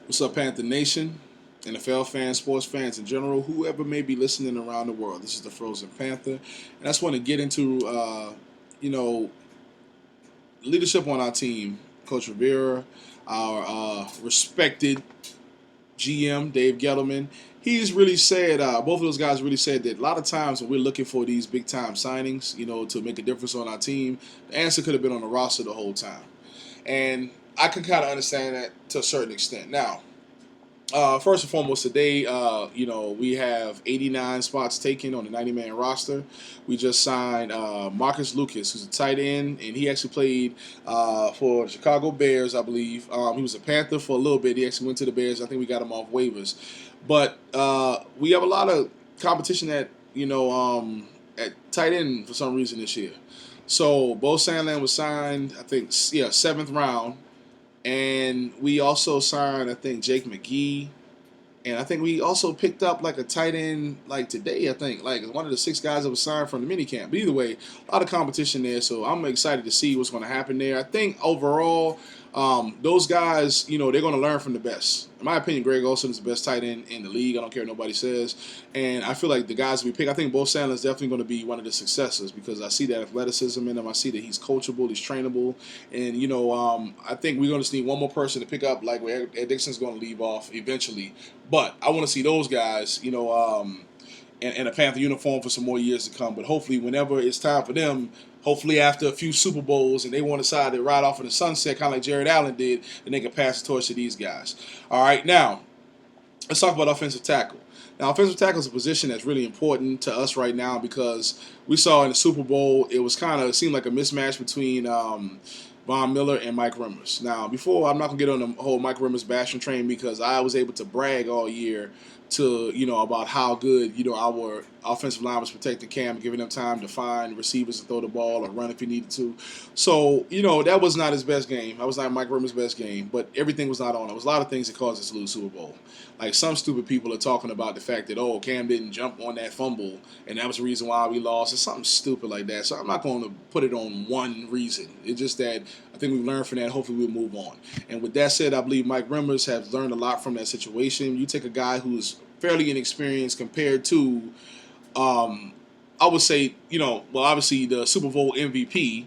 What's up, Panther Nation, NFL fans, sports fans in general, whoever may be listening around the world? This is the Frozen Panther, and I just want to get into, you know, leadership on our team. Coach Rivera, our respected GM Dave Gettleman. He's really said, both of those guys really said that a lot of times when we're looking for these big time signings, to make a difference on our team, the answer could have been on the roster the whole time, and I can kind of understand that to a certain extent. Now, first and foremost, today, we have 89 spots taken on the 90-man roster. We just signed Marcus Lucas, who's a tight end, and he actually played for the Chicago Bears, I believe. He was a Panther for a little bit. He actually went to the Bears. I think we got him off waivers. But we have a lot of competition at tight end for some reason this year. So Bo Sandland was signed, I think, seventh round. And we also signed, I think, Jake McGee. And I think we also picked up like a tight end like today, I think, like one of the six guys that was signed from the minicamp. But either way, a lot of competition there. So I'm excited to see what's going to happen there. I think overall, those guys, they're going to learn from the best. In my opinion, Greg Olsen is the best tight end in the league. I don't care what nobody says. And I feel like the guys we pick, I think Bo Sandler is definitely going to be one of the successors because I see that athleticism in him. I see that he's coachable, he's trainable. And, I think we're going to just need one more person to pick up like where Ed Dixon's going to leave off eventually. But I want to see those guys, in a Panther uniform for some more years to come. But hopefully, whenever it's time for them, hopefully after a few Super Bowls and they want to decide to ride off in the sunset, kind of like Jared Allen did, then they can pass the torch to these guys. All right, now let's talk about offensive tackle. Now, offensive tackle is a position that's really important to us right now because we saw in the Super Bowl it seemed like a mismatch between Von Miller and Mike Remmers. Now, before, I'm not going to get on the whole Mike Remmers bashing train because I was able to brag all year about how good, our offensive line was protecting Cam, giving them time to find receivers and throw the ball or run if he needed to. So, that was not his best game. That was not Mike Remmers' best game, but everything was not on. There was a lot of things that caused us to lose Super Bowl. Like some stupid people are talking about the fact that, Cam didn't jump on that fumble, and that was the reason why we lost. It's something stupid like that. So I'm not going to put it on one reason. It's just that I think we've learned from that. Hopefully we'll move on. And with that said, I believe Mike Remmers has learned a lot from that situation. You take a guy who's fairly inexperienced compared to, I would say, obviously the Super Bowl MVP.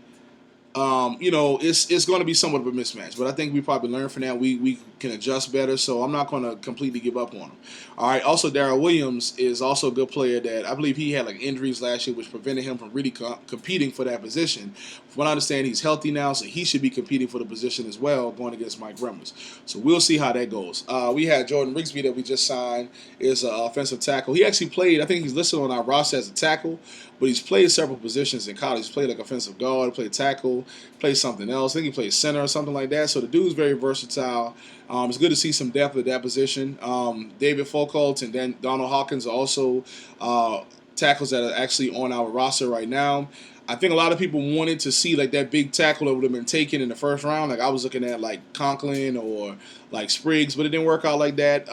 It's going to be somewhat of a mismatch, but I think we probably learned from that. We can adjust better, so I'm not going to completely give up on him. All right. Also, Darrell Williams is also a good player that I believe he had like injuries last year, which prevented him from really competing for that position. From what I understand, he's healthy now, so he should be competing for the position as well, going against Mike Remmers. So we'll see how that goes. We had Jordan Rigsby that we just signed is an offensive tackle. He actually played. I think he's listed on our roster as a tackle, but he's played several positions in college. He's played like offensive guard, played tackle, played something else. I think he played center or something like that. So the dude's very versatile. It's good to see some depth at that position. David Foucault and then Donald Hawkins are also tackles that are actually on our roster right now. I think a lot of people wanted to see like that big tackle that would have been taken in the first round. Like I was looking at like Conklin or like Spriggs, but it didn't work out like that.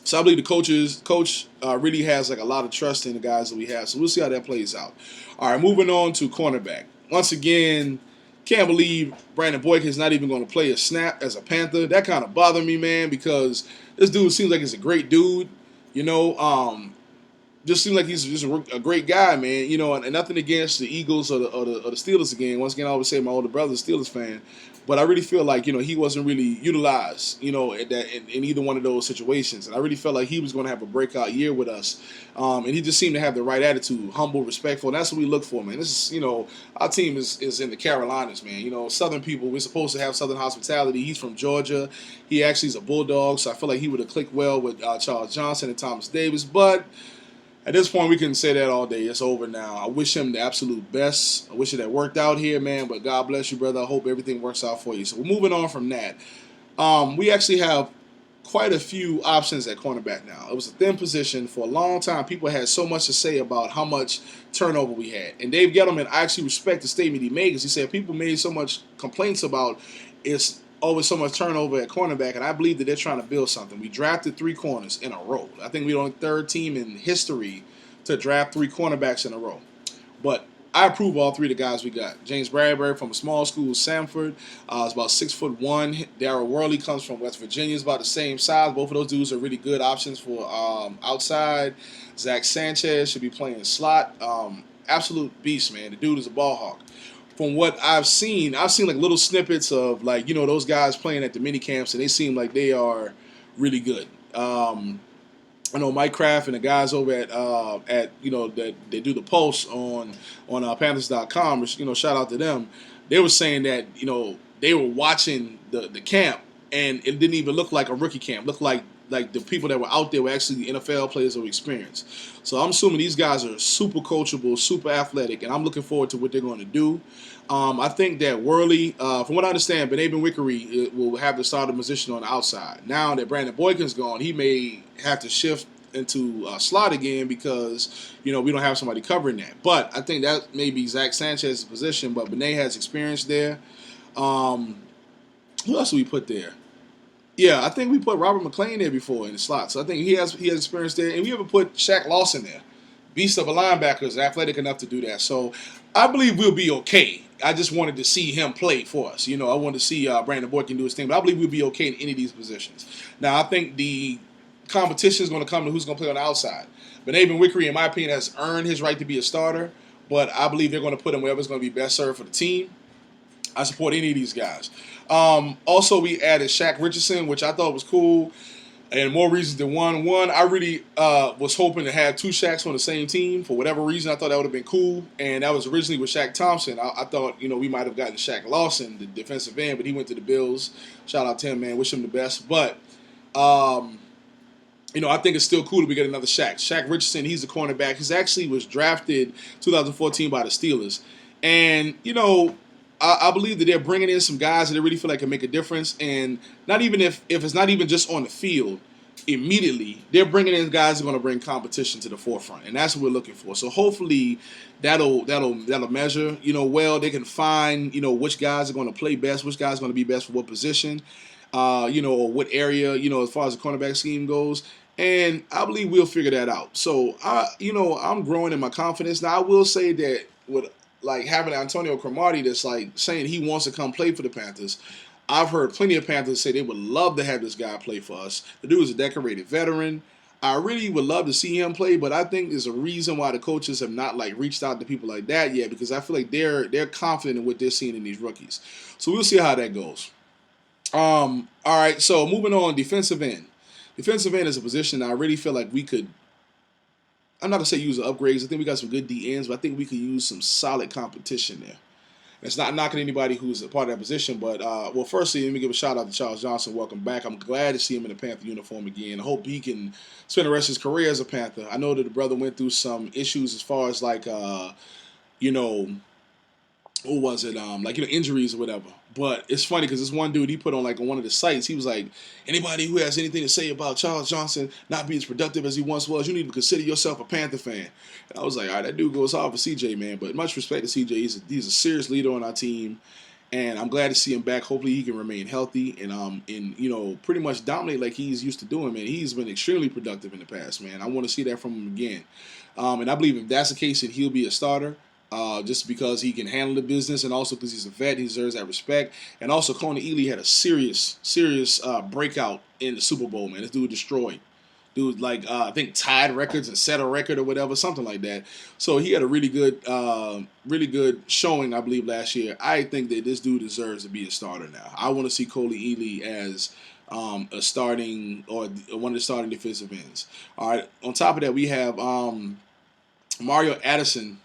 So I believe the coach really has like a lot of trust in the guys that we have. So we'll see how that plays out. All right, moving on to cornerback. Once again, can't believe Brandon Boykin is not even going to play a snap as a Panther. That kind of bothered me, man, because this dude seems like he's a great dude. Just seems like he's just a great guy, man. And nothing against the Eagles or the Steelers again. Once again, I always say my older brother's a Steelers fan. But I really feel like, he wasn't really utilized, in either one of those situations. And I really felt like he was going to have a breakout year with us. And he just seemed to have the right attitude, humble, respectful. And that's what we look for, man. This is, our team is in the Carolinas, man. Southern people, we're supposed to have Southern hospitality. He's from Georgia. He actually is a Bulldog. So I feel like he would have clicked well with Charles Johnson and Thomas Davis. But at this point, we can say that all day. It's over now. I wish him the absolute best. I wish it had worked out here, man. But God bless you, brother. I hope everything works out for you. So we're moving on from that. We actually have quite a few options at cornerback now. It was a thin position for a long time. People had so much to say about how much turnover we had. And Dave Gettleman, I actually respect the statement he made because he said people made so much complaints about it's always so much turnover at cornerback, and I believe that they're trying to build something. We drafted 3 corners in a row. I think we're the only third team in history to draft 3 cornerbacks in a row. But I approve all three of the guys we got. James Bradbury from a small school, Samford, is about 6'1". Darryl Worley comes from West Virginia, is about the same size. Both of those dudes are really good options for outside. Zach Sanchez should be playing slot. Absolute beast, man. The dude is a ball hawk. From what I've seen like little snippets of like those guys playing at the mini camps, and they seem like they are really good. I know Mike Kraft and the guys over at that they do the post on Panthers.com. Shout out to them. They were saying that they were watching the camp, and it didn't even look like a rookie camp. It looked like the people that were out there were actually NFL players of experience. So I'm assuming these guys are super coachable, super athletic, and I'm looking forward to what they're going to do. I think that Worley, from what I understand, Benabin Wickery will have the starting position on the outside. Now that Brandon Boykin's gone, he may have to shift into slot again because we don't have somebody covering that. But I think that may be Zach Sanchez's position. But Benet has experience there. Who else do we put there? Yeah, I think we put Robert McClain there before in the slot. So I think he has experience there. And we ever put Shaq Lawson there. Beast of a linebacker, is athletic enough to do that. So I believe we'll be okay. I just wanted to see him play for us. I wanted to see Brandon Boykin do his thing. But I believe we'll be okay in any of these positions. Now, I think the competition is going to come to who's going to play on the outside. But Benabin Wickery, in my opinion, has earned his right to be a starter. But I believe they're going to put him wherever's going to be best served for the team. I support any of these guys. Also, we added Shaq Richardson, which I thought was cool, and more reasons than one. One, I really was hoping to have two Shaqs on the same team. For whatever reason, I thought that would have been cool, and that was originally with Shaq Thompson. I thought, we might have gotten Shaq Lawson, the defensive end, but he went to the Bills. Shout out to him, man. Wish him the best. But, I think it's still cool that we get another Shaq. Shaq Richardson, he's a cornerback. He actually was drafted 2014 by the Steelers. And, I believe that they're bringing in some guys that they really feel like can make a difference, and not even if it's not even just on the field, immediately they're bringing in guys that are going to bring competition to the forefront, and that's what we're looking for. So hopefully that'll measure. They can find which guys are going to play best, which guys are going to be best for what position, or what area, as far as the cornerback scheme goes. And I believe we'll figure that out. So I'm growing in my confidence. Now I will say that with like having Antonio Cromartie that's like saying he wants to come play for the Panthers. I've heard plenty of Panthers say they would love to have this guy play for us. The dude is a decorated veteran. I really would love to see him play, but I think there's a reason why the coaches have not reached out to people like that yet, because I feel like they're confident in what they're seeing in these rookies. So we'll see how that goes. All right, so moving on, defensive end. Defensive end is a position I really feel like we could, I'm not going to say use the upgrades. I think we got some good DNs, but I think we could use some solid competition there. It's not knocking anybody who's a part of that position, but, firstly, let me give a shout-out to Charles Johnson. Welcome back. I'm glad to see him in the Panther uniform again. I hope he can spend the rest of his career as a Panther. I know that the brother went through some issues as far as, what was it? Injuries or whatever. But it's funny because this one dude, he put on on one of the sites, he was like, anybody who has anything to say about Charles Johnson not being as productive as he once was, you need to consider yourself a Panther fan. And I was like, all right, that dude goes hard for CJ, man. But much respect to CJ. He's a serious leader on our team. And I'm glad to see him back. Hopefully he can remain healthy and pretty much dominate like he's used to doing, man. He's been extremely productive in the past, man. I want to see that from him again. And I believe if that's the case, then he'll be a starter. Just because he can handle the business, and also because he's a vet, he deserves that respect. And also, Coney Ely had a serious breakout in the Super Bowl, man. This dude destroyed. Dude, I think tied records and set a record or whatever, something like that. So he had a really good showing, I believe, last year. I think that this dude deserves to be a starter now. I want to see Coley Ely as a starting or one of the starting defensive ends. All right. On top of that, we have Mario Addison.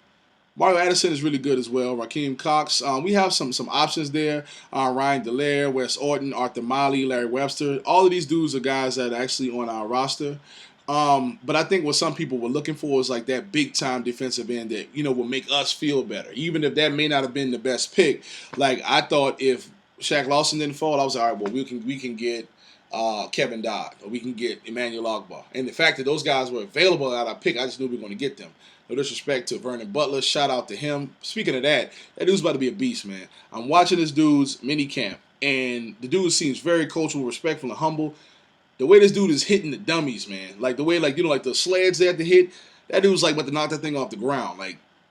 Mario Addison is really good as well. Raheem Cox. We have some options there. Ryan Delaire, Wes Orton, Arthur Miley, Larry Webster. All of these dudes are guys that are actually on our roster. But I think what some people were looking for is that big-time defensive end that, will make us feel better. Even if that may not have been the best pick. I thought if Shaq Lawson didn't fall, I was all right, well, we can get Kevin Dodd, or we can get Emmanuel Ogbah. And the fact that those guys were available at our pick, I just knew we were going to get them. No disrespect to Vernon Butler. Shout out to him. Speaking of that dude's about to be a beast, man. I'm watching this dude's mini camp, and the dude seems very coachable, respectful, and humble. The way this dude is hitting the dummies, man. The way, the sleds they have to hit, that dude's about to knock that thing off the ground.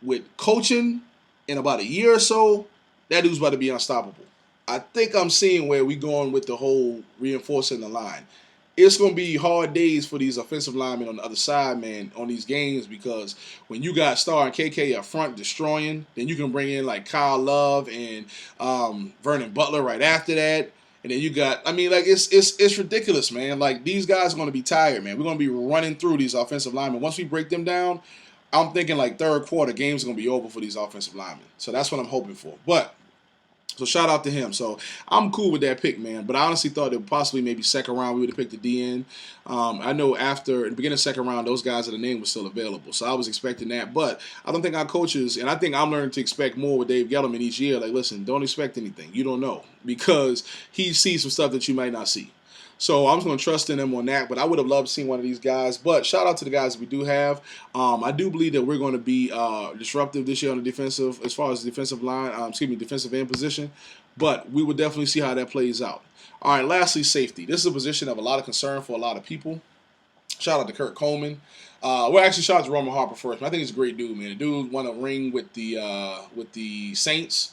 With coaching in about a year or so, that dude's about to be unstoppable. I think I'm seeing where we going with the whole reinforcing the line. It's going to be hard days for these offensive linemen on the other side, man, on these games, because when you got Star and KK up front destroying, then you can bring in like Kyle Love and Vernon Butler right after that. And then you got, I mean, like it's ridiculous, man. Like these guys are going to be tired, man. We're going to be running through these offensive linemen. Once we break them down, I'm thinking like third quarter, games are going to be over for these offensive linemen. So that's what I'm hoping for. But so shout out to him. So I'm cool with that pick, man. But I honestly thought that possibly maybe second round we would have picked the DN. I know after in the beginning of the second round, those guys that the name was still available. So I was expecting that. But I don't think our coaches, and I think I'm learning to expect more with Dave Gettleman each year. Like, listen, don't expect anything. You don't know. Because he sees some stuff that you might not see. So I'm just going to trust in him on that. But I would have loved seeing one of these guys. But shout out to the guys that we do have. I do believe that we're going to be disruptive this year on the defensive, as far as the defensive line, defensive end position. But we will definitely see how that plays out. All right, lastly, safety. This is a position of a lot of concern for a lot of people. Shout out to Kurt Coleman. Well, actually, shout out to Roman Harper first. I think he's a great dude, man. The dude won a ring with the Saints.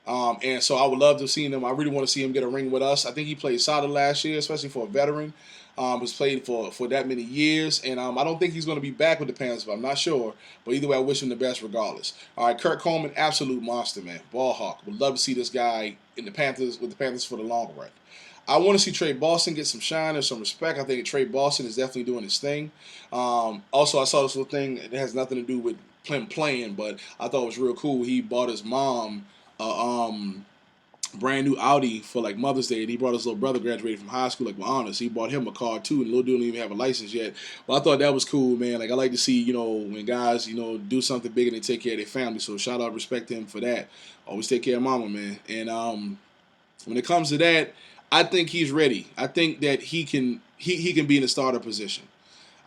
And so I would love to see him. I really want to see him get a ring with us. I think he played solid last year, especially for a veteran. Was played for that many years. And I don't think he's going to be back with the Panthers, but I'm not sure. But either way, I wish him the best regardless. All right, Kurt Coleman, absolute monster, man. Ball hawk. Would love to see this guy in the Panthers with the Panthers for the long run. I want to see Trey Boston get some shine or some respect. I think Trey Boston is definitely doing his thing. Also, I saw this little thing that has nothing to do with him playing, but I thought it was real cool. He bought his mom brand new Audi for like Mother's Day, and he brought his little brother graduated from high school like with honors. He bought him a car too, and the little dude didn't even have a license yet. But I thought that was cool, man. Like I like to see, when guys, do something big and they take care of their family. So shout out, respect to him for that. Always take care of mama, man. And when it comes to that, I think he's ready. I think that he can be in the starter position.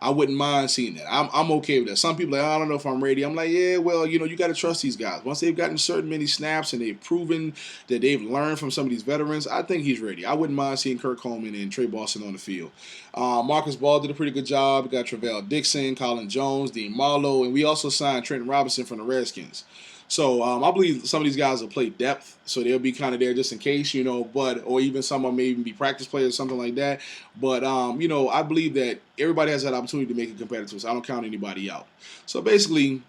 I wouldn't mind seeing that. I'm okay with that. Some people are like, I don't know if I'm ready. I'm like, yeah, well, you got to trust these guys. Once they've gotten certain many snaps and they've proven that they've learned from some of these veterans, I think he's ready. I wouldn't mind seeing Kurt Coleman and Trey Boston on the field. Marcus Ball did a pretty good job. We got Travell Dixon, Colin Jones, Dean Marlowe, and we also signed Trenton Robinson from the Redskins. So I believe some of these guys will play depth, so they'll be kind of there just in case, or even some may even be practice players, something like that. But, I believe that everybody has that opportunity to make it competitive, so I don't count anybody out. So basically,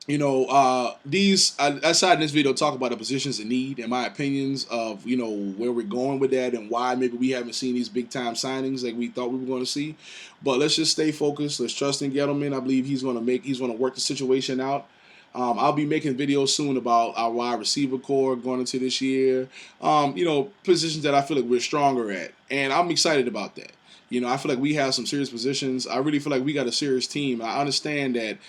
these, aside in this video, talk about the positions in need and my opinions of, where we're going with that and why maybe we haven't seen these big-time signings like we thought we were going to see. But let's just stay focused. Let's trust in Gettleman. I believe he's going to work the situation out. I'll be making videos soon about our wide receiver core going into this year. Positions that I feel like we're stronger at. And I'm excited about that. I feel like we have some serious positions. I really feel like we got a serious team. I understand that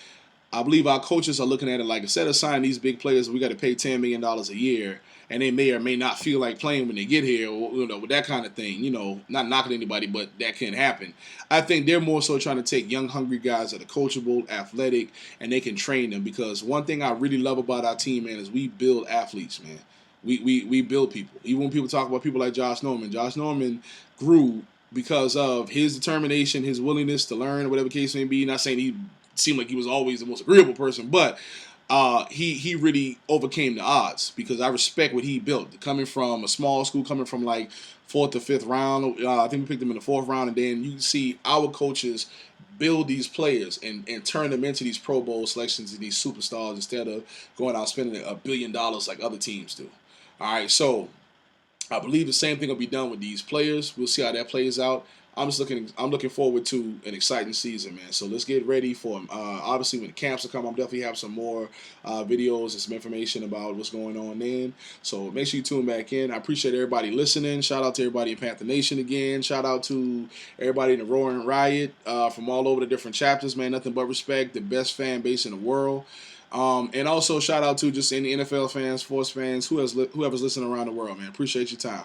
I believe our coaches are looking at it like instead of signing these big players, we got to pay $10 million a year. And they may or may not feel like playing when they get here, or, with that kind of thing. Not knocking anybody, but that can happen. I think they're more so trying to take young, hungry guys that are coachable, athletic, and they can train them. Because one thing I really love about our team, man, is we build athletes, man. We build people. Even when people talk about people like Josh Norman grew because of his determination, his willingness to learn, whatever the case may be. Not saying he seemed like he was always the most agreeable person, but he really overcame the odds because I respect what he built. Coming from a small school, coming from like 4th or 5th round, I think we picked him in the 4th round, and then you see our coaches build these players and turn them into these Pro Bowl selections and these superstars instead of going out spending $1 billion like other teams do. All right, so I believe the same thing will be done with these players. We'll see how that plays out. I'm looking forward to an exciting season, man. So let's get ready for obviously when the camps will come. I'll definitely have some more videos and some information about what's going on then. So make sure you tune back in. I appreciate everybody listening. Shout out to everybody in Panther Nation again. Shout out to everybody in the Roaring Riot from all over the different chapters, man. Nothing but respect. The best fan base in the world. And also shout out to just any NFL fans, sports fans, whoever's listening around the world, man. Appreciate your time.